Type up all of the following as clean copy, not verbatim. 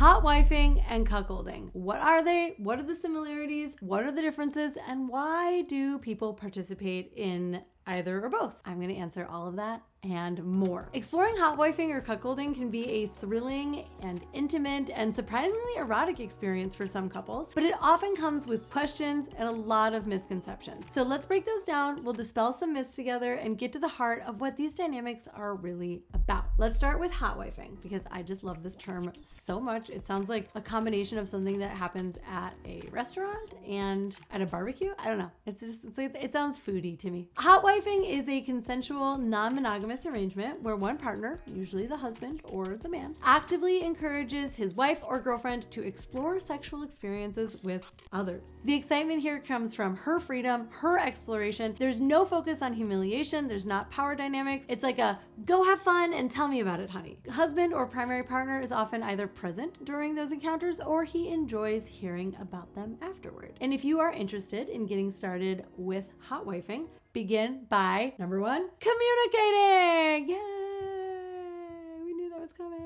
Hotwifing and cuckolding. What are they? What are the similarities? What are the differences? And why do people participate in either or both? I'm going to answer all of that and more. Exploring hotwifing or cuckolding can be a thrilling and intimate and surprisingly erotic experience for some couples, but it often comes with questions and a lot of misconceptions. So let's break those down. We'll dispel some myths together and get to the heart of what these dynamics are really about. Let's start with hotwifing because I just love this term so much. It sounds like a combination of something that happens at a restaurant and at a barbecue. I don't know. It sounds foodie to me. Hotwifing is a consensual, non-monogamous arrangement where one partner, usually the husband or the man, actively encourages his wife or girlfriend to explore sexual experiences with others. The excitement here comes from her freedom, her exploration. There's no focus on humiliation. There's not power dynamics. It's like a go have fun and tell me about it, honey. Husband or primary partner is often either present during those encounters or he enjoys hearing about them afterward. And if you are interested in getting started with hotwifing, begin by, number 1, communicating. Yay! We knew that was coming.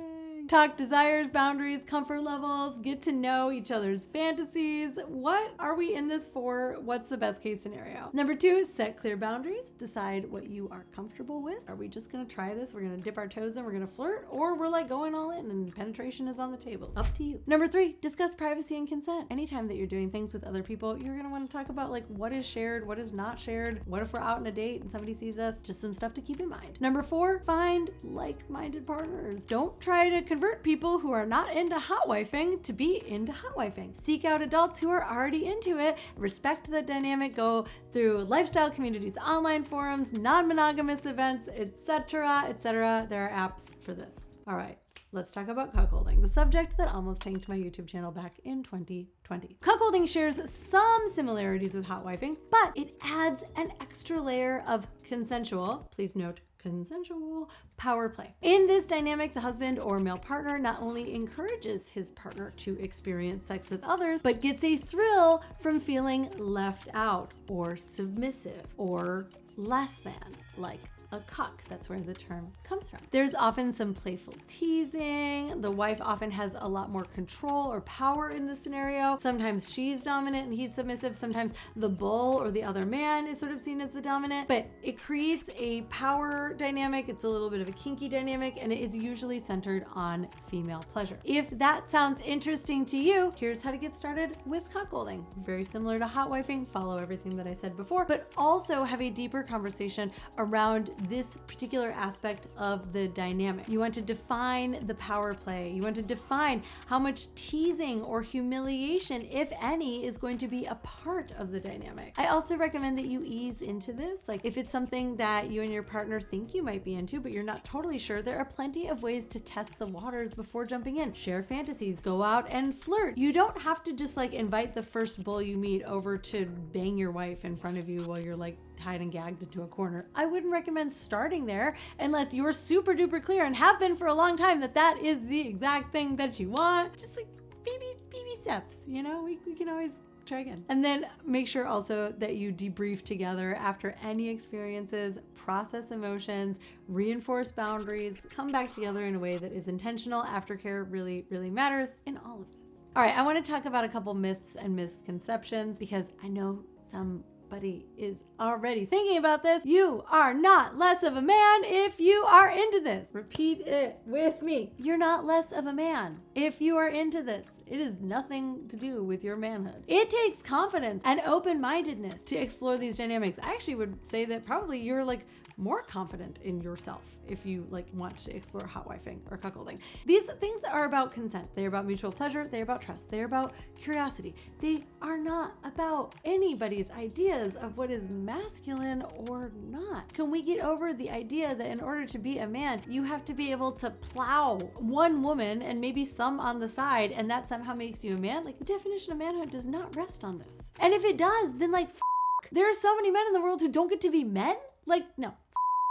Talk desires, boundaries, comfort levels, get to know each other's fantasies. What are we in this for? What's the best case scenario? Number 2, set clear boundaries. Decide what you are comfortable with. Are we just gonna try this? We're gonna dip our toes in, we're gonna flirt, or we're like going all in and penetration is on the table. Up to you. Number 3, discuss privacy and consent. Anytime that you're doing things with other people, you're gonna wanna talk about like what is shared, what is not shared. What if we're out on a date and somebody sees us? Just some stuff to keep in mind. Number 4, find like-minded partners. Don't try to convert people who are not into hotwifing to be into hotwifing. Seek out adults who are already into it, respect the dynamic, go through lifestyle communities, online forums, non-monogamous events, etc., etc. There are apps for this. All right. Let's talk about cuckolding, the subject that almost tanked my YouTube channel back in 2020. Cuckolding shares some similarities with hotwifing, but it adds an extra layer of consensual, please note, consensual power play. In this dynamic, the husband or male partner not only encourages his partner to experience sex with others, but gets a thrill from feeling left out or submissive or less than, like a cuck. That's where the term comes from. There's often some playful teasing. The wife often has a lot more control or power in the scenario. Sometimes she's dominant and he's submissive. Sometimes the bull or the other man is sort of seen as the dominant, but it creates a power dynamic. It's a little bit of a kinky dynamic and it is usually centered on female pleasure. If that sounds interesting to you, here's how to get started with cuckolding. Very similar to hotwifing. Follow everything that I said before, but also have a deeper conversation around this particular aspect of the dynamic. You want to define the power play. You want to define how much teasing or humiliation, if any, is going to be a part of the dynamic. I also recommend that you ease into this. Like if it's something that you and your partner think you might be into, but you're not totally sure, there are plenty of ways to test the waters before jumping in. Share fantasies, go out and flirt. You don't have to just like invite the first bull you meet over to bang your wife in front of you while you're like tied and gagged into a corner. I wouldn't recommend starting there unless you're super duper clear and have been for a long time that that is the exact thing that you want. Just like baby steps, you know, we can always try again. And then make sure also that you debrief together after any experiences, process emotions, reinforce boundaries, come back together in a way that is intentional. Aftercare really, really matters in all of this. All right, I want to talk about a couple myths and misconceptions because I know somebody is already thinking about this. You are not less of a man if you are into this. Repeat it with me. You're not less of a man if you are into this. It has nothing to do with your manhood. It takes confidence and open-mindedness to explore these dynamics. I actually would say that probably you're like more confident in yourself if you like want to explore hotwifing or cuckolding. These things are about consent. They're about mutual pleasure. They're about trust. They're about curiosity. They are not about anybody's ideas of what is masculine or not. Can we get over the idea that in order to be a man, you have to be able to plow one woman and maybe some on the side, and that somehow makes you a man? Like, the definition of manhood does not rest on this. And if it does, then like, there are so many men in the world who don't get to be men. Like, no,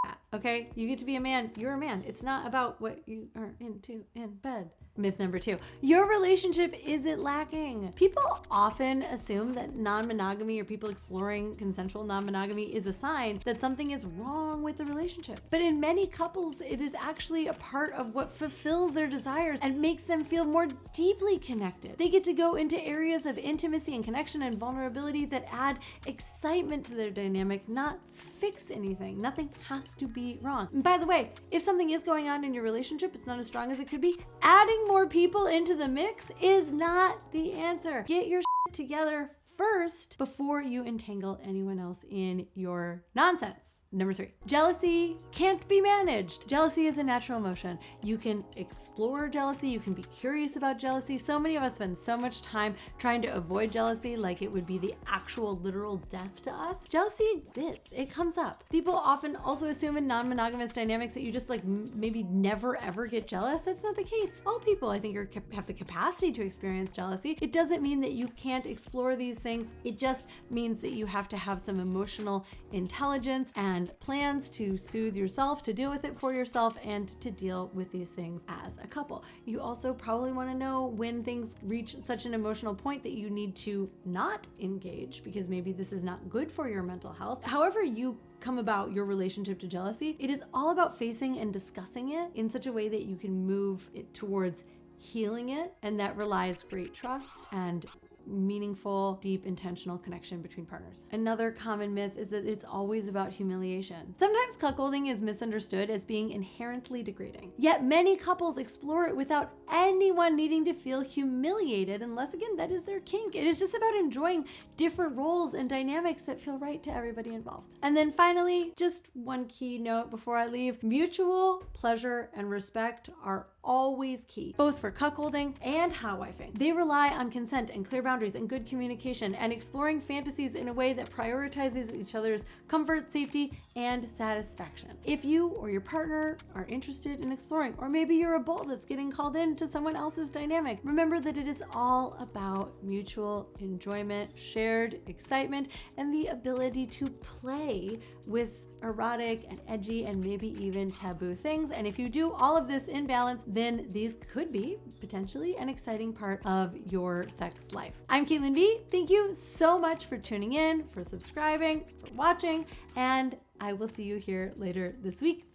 that. okay? You get to be a man. You're a man. It's not about what you are into in bed. Myth number 2, your relationship isn't lacking. People often assume that non-monogamy or people exploring consensual non-monogamy is a sign that something is wrong with the relationship. But in many couples, it is actually a part of what fulfills their desires and makes them feel more deeply connected. They get to go into areas of intimacy and connection and vulnerability that add excitement to their dynamic, not fix anything. Nothing has to be wrong. And by the way, if something is going on in your relationship, it's not as strong as it could be, adding more people into the mix is not the answer. Get your shit together first before you entangle anyone else in your nonsense. Number 3, jealousy can't be managed. Jealousy is a natural emotion. You can explore jealousy. You can be curious about jealousy. So many of us spend so much time trying to avoid jealousy like it would be the actual literal death to us. Jealousy exists. It comes up. People often also assume in non-monogamous dynamics that you just like maybe never ever get jealous. That's not the case. All people, I think, have the capacity to experience jealousy. It doesn't mean that you can't explore these things. It just means that you have to have some emotional intelligence and plans to soothe yourself, to deal with it for yourself, and to deal with these things as a couple. You also probably want to know when things reach such an emotional point that you need to not engage because maybe this is not good for your mental health. However you come about your relationship to jealousy, it is all about facing and discussing it in such a way that you can move it towards healing it, and that relies great trust and meaningful, deep, intentional connection between partners. Another common myth is that it's always about humiliation. Sometimes cuckolding is misunderstood as being inherently degrading. Yet many couples explore it without anyone needing to feel humiliated unless, again, that is their kink. It is just about enjoying different roles and dynamics that feel right to everybody involved. And then finally, just one key note before I leave, mutual pleasure and respect are always key, both for cuckolding and hotwifing. They rely on consent and clear boundaries and good communication and exploring fantasies in a way that prioritizes each other's comfort, safety, and satisfaction. If you or your partner are interested in exploring, or maybe you're a bull that's getting called into someone else's dynamic, remember that it is all about mutual enjoyment, shared excitement, and the ability to play with erotic and edgy and maybe even taboo things. And if you do all of this in balance, then these could be potentially an exciting part of your sex life. I'm Caitlin B. Thank you so much for tuning in, for subscribing, for watching, and I will see you here later this week.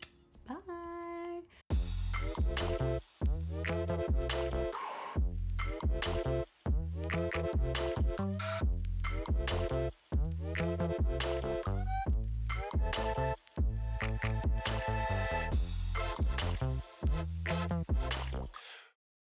Bye.